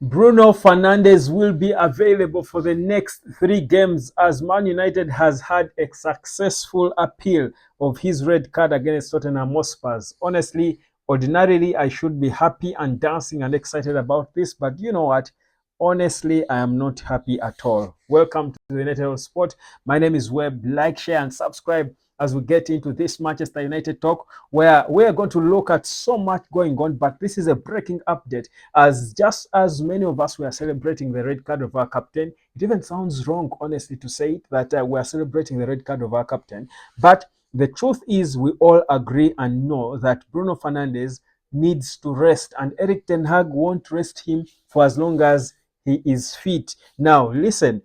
Bruno Fernandes will be available for the next 3 games as Man United has had a successful appeal of his red card against Tottenham Hotspur. Honestly, ordinarily, I should be happy and dancing and excited about this, but you know what? Honestly, I am not happy at all. Welcome to the United Sport. My name is Webb. Like, share, and subscribe as we get into this Manchester United talk, where we're going to look at so much going on. But this is a breaking update, as just as many of us were celebrating the red card of our captain. It even sounds wrong, honestly, to say it, that we're celebrating the red card of our captain. But the truth is, we all agree and know that Bruno Fernandes needs to rest, and Eric Ten Hag won't rest him for as long as he is fit. Now, listen,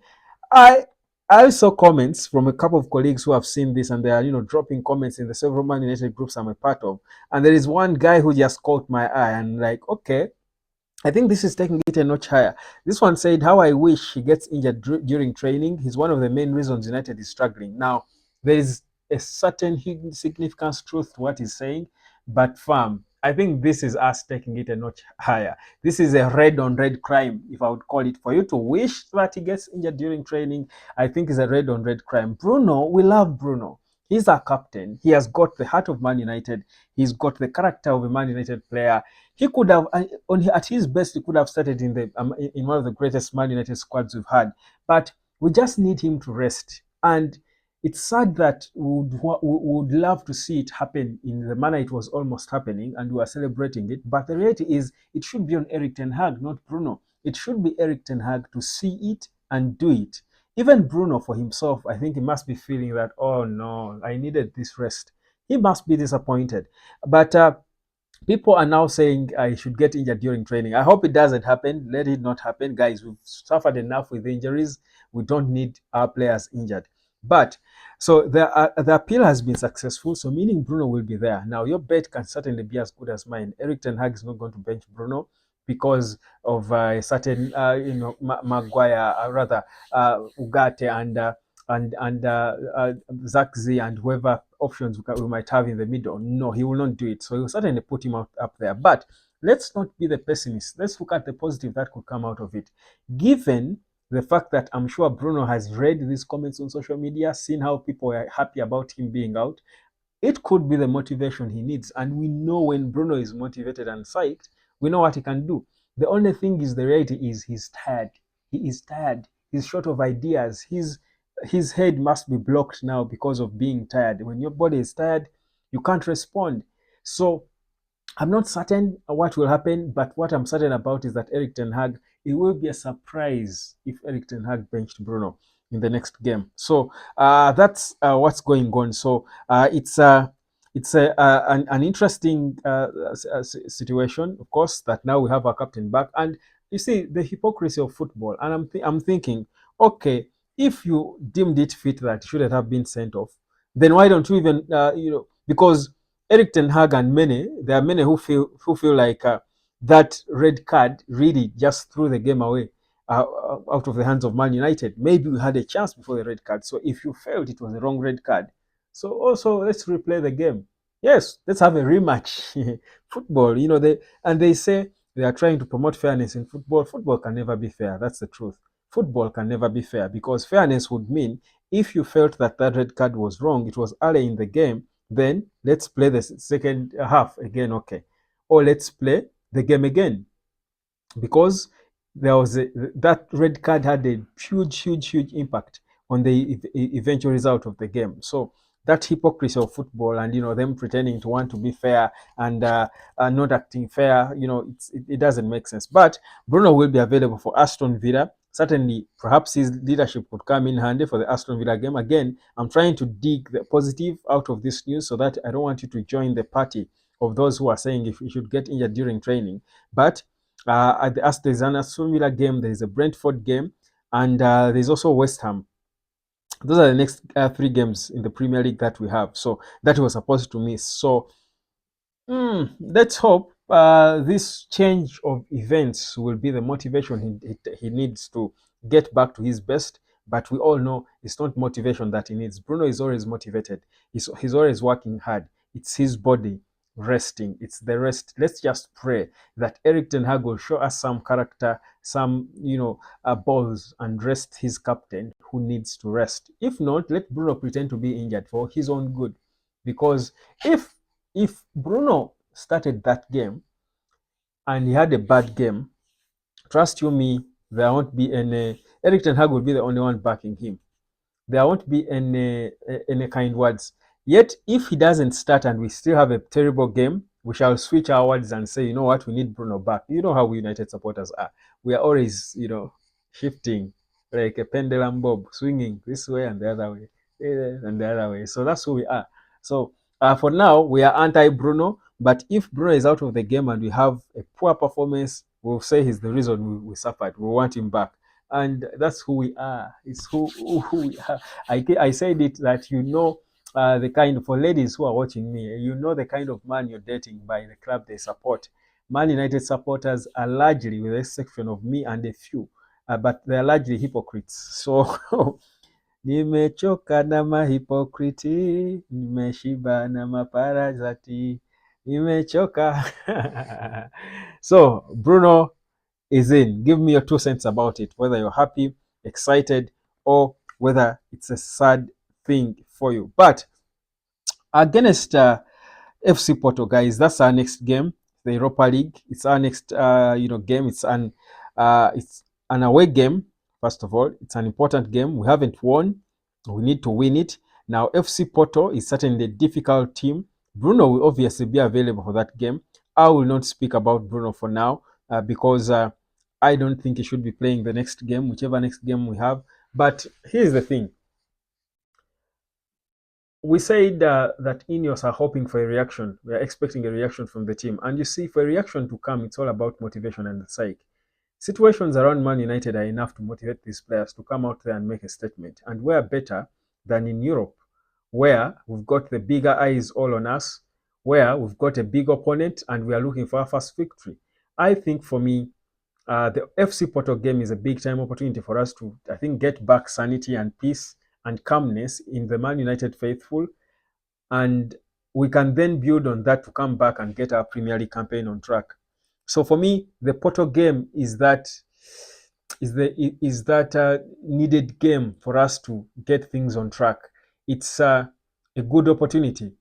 I I saw comments from a couple of colleagues who have seen this, and they are, dropping comments in the several Man United groups I'm a part of. And there is one guy who just caught my eye, and like, okay, I think this is taking it a notch higher. This one said, "How I wish he gets injured during training. He's one of the main reasons United is struggling." Now, there is a certain significant truth to what he's saying, but fam, I think this is us taking it a notch higher. This is a red on red crime, if I would call it. For you to wish that he gets injured during training, I think is a red on red crime. Bruno, we love Bruno. He's our captain. He has got the heart of Man United. He's got the character of a Man United player. He could have, at his best, he could have started in one of the greatest Man United squads we've had. But we just need him to rest. And it's sad that we would love to see it happen in the manner it was almost happening, and we are celebrating it. But the reality is, it should be on Eric Ten Hag, not Bruno. It should be Eric Ten Hag to see it and do it. Even Bruno, for himself, I think he must be feeling that, oh no, I needed this rest. He must be disappointed. But people are now saying I should get injured during training. I hope it doesn't happen. Let it not happen. Guys, we've suffered enough with injuries. We don't need our players injured. But so the appeal has been successful, so meaning Bruno will be there. Now, your bet can certainly be as good as mine. Eric Ten Hag is not going to bench Bruno because of a certain, Maguire, rather, Ugarte, and Zach Z and whoever options we might have in the middle. No, he will not do it. So he will certainly put him up there. But let's not be the pessimist. Let's look at the positive that could come out of it. Given the fact that I'm sure Bruno has read these comments on social media, seen how people are happy about him being out, it could be the motivation he needs. And we know when Bruno is motivated and psyched, we know what he can do. The only thing is, the reality is, he's tired. He is tired. He's short of ideas. His head must be blocked now because of being tired. When your body is tired, you can't respond. So I'm not certain what will happen, but what I'm certain about is that Eric Ten Hag, it will be a surprise if Eric Ten Hag benched Bruno in the next game. So that's what's going on. So it's an interesting situation, of course, that now we have our captain back. And you see the hypocrisy of football. And I'm thinking, okay, if you deemed it fit that he shouldn't have been sent off, then why don't you even, because Eric Ten Hag and there are many who feel like that red card really just threw the game away out of the hands of Man United. Maybe we had a chance before the red card. So if you felt it was the wrong red card, so also let's replay the game. Yes, let's have a rematch. Football, they say they are trying to promote fairness in football. Football can never be fair. That's the truth. Football can never be fair, because fairness would mean if you felt that red card was wrong, it was early in the game, then let's play the second half again, okay? Or let's play the game again, because that red card had a huge impact on the eventual result of the game. So that hypocrisy of football, and them pretending to want to be fair and not acting fair, it doesn't make sense. But Bruno will be available for Aston Villa. Certainly, perhaps his leadership could come in handy for the Aston Villa game. Again, I'm trying to dig the positive out of this news, so that I don't want you to join the party of those who are saying if you should get injured during training. But there's an Aston Villa game, there is a Brentford game, and there's also West Ham. Those are the next 3 games in the Premier League that we have. So that was supposed to miss. So let's hope this change of events will be the motivation he needs to get back to his best. But we all know it's not motivation that he needs. Bruno is always motivated. He's always working hard. It's his body. resting. It's the rest. Let's just pray that Eric Ten Hag will show us some character, some balls, and rest his captain who needs to rest. If not, let Bruno pretend to be injured for his own good, because if Bruno started that game and he had a bad game, trust you me, there won't be any. Eric Ten Hag will be the only one backing him. There won't be any kind words. Yet, if he doesn't start and we still have a terrible game, we shall switch our words and say, you know what, we need Bruno back. You know how we United supporters are. We are always, shifting like a pendulum bob, swinging this way and the other way, and the other way. So that's who we are. So for now, we are anti-Bruno. But if Bruno is out of the game and we have a poor performance, we'll say he's the reason we suffered. We want him back. And that's who we are. It's who we are. I said it that the kind, for ladies who are watching me, you know the kind of man you're dating by the club they support. Man United supporters are largely, with the exception of me and a few, but they're largely hypocrites. So nimechoka na mahipokriti, nimeshiba na maparazati, nimechoka. So Bruno is in. Give me your 2 cents about it, whether you're happy, excited, or whether it's a sad thing for you. But against FC Porto, guys, that's our next game, the Europa League. It's our next game. It's an away game. First of all, it's an important game. We haven't won. We need to win it. Now, FC Porto is certainly a difficult team. Bruno will obviously be available for that game. I will not speak about Bruno for now because I don't think he should be playing the next game, whichever next game we have. But here's the thing. We said that Ineos are hoping for a reaction. We are expecting a reaction from the team. And you see, for a reaction to come, it's all about motivation and the psyche. Situations around Man United are enough to motivate these players to come out there and make a statement. And we're better than in Europe, where we've got the bigger eyes all on us, where we've got a big opponent and we are looking for our first victory. I think for me, the FC Porto game is a big time opportunity for us to, I think, get back sanity and peace and calmness in the Man United faithful, and we can then build on that to come back and get our Premier League campaign on track. So for me, the Porto game is that needed game for us to get things on track. It's a good opportunity.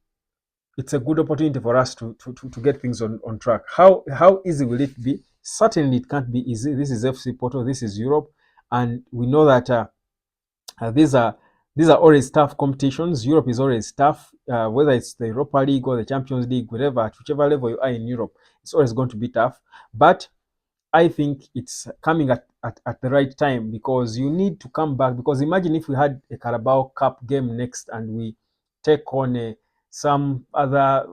It's a good opportunity for us to get things on track. How easy will it be? Certainly, it can't be easy. This is FC Porto. This is Europe, and we know that these are always tough competitions. Europe is always tough, whether it's the Europa League or the Champions League, whatever, at whichever level you are in Europe, it's always going to be tough. But I think it's coming at the right time, because you need to come back. Because imagine if we had a Carabao Cup game next and we take on some other,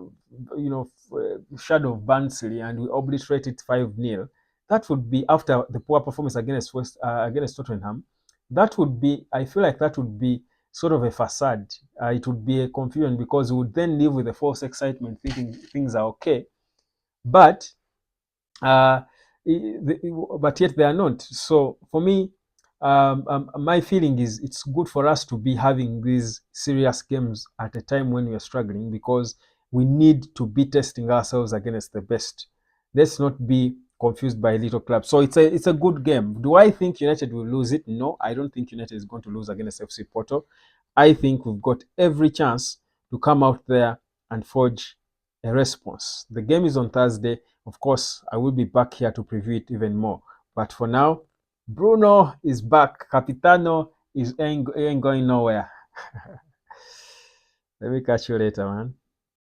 shadow of Barnsley and we obliterate it 5-0. That would be, after the poor performance against Tottenham. That would be, I feel like that would be sort of a facade. It would be a confusion, because we would then live with a false excitement, thinking things are okay, but yet they are not. So for me, my feeling is it's good for us to be having these serious games at a time when we are struggling, because we need to be testing ourselves against the best. Let's not be confused by little clubs. So it's a good game. Do I think United will lose it? No, I don't think United is going to lose against FC Porto. I think we've got every chance to come out there and forge a response. The game is on Thursday. Of course, I will be back here to preview it even more. But for now, Bruno is back. Capitano ain't going nowhere. Let me catch you later, man.